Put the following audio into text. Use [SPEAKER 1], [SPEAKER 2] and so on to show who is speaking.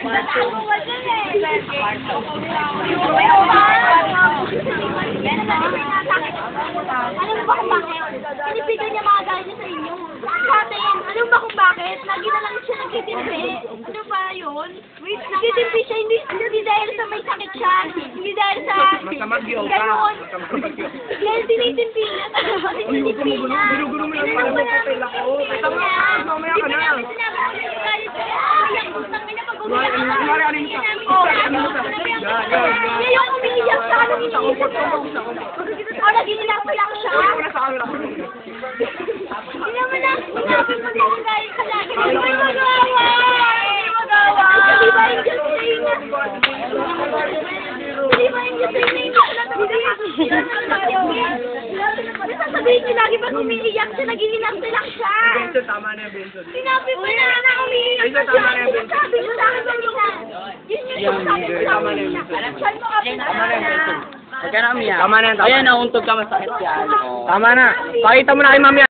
[SPEAKER 1] Alam mo ba kung bakit? Pinipigan niya mga galing niya sa inyo. Dati, alam mo ba kung bakit? Lagi na lang siya nagtitimpi. Ano ba yun? Nagtitimpi siya, hindi dahil sa may sakit siya. Hindi dahil sa...
[SPEAKER 2] Masamagyo ka.
[SPEAKER 1] Ganon. Dahil tinitimpi niya. Tinitimpi niya.
[SPEAKER 2] Ginugulo mo lang para mag-hotel ako. Mamaya ka na.
[SPEAKER 1] Ngayon umiiyak siya. O, nag-iiyak-iyak siya. Hindi naman na, sinabi mo din dahil ka lagi. Hindi magawa! Hindi magawa! Hindi ba yung just saying na? Hindi ba yung just saying na? Sasabihin niyo lagi pag umiiyak siya, nag-iiyak-iyak siya.
[SPEAKER 2] Benson, tama na yung Benson.
[SPEAKER 1] Sinabi mo na umiiyak siya. Sabi mo sa akin kanina. Yun yung sabi mo sa akin kanina. Saan mo kapit na?
[SPEAKER 3] Huwag ka na umiyak.
[SPEAKER 2] Tama na yan, tama.
[SPEAKER 3] Ayan, nauntog ka, masakit yan.
[SPEAKER 2] Tama na. Pakita mo na kay mami.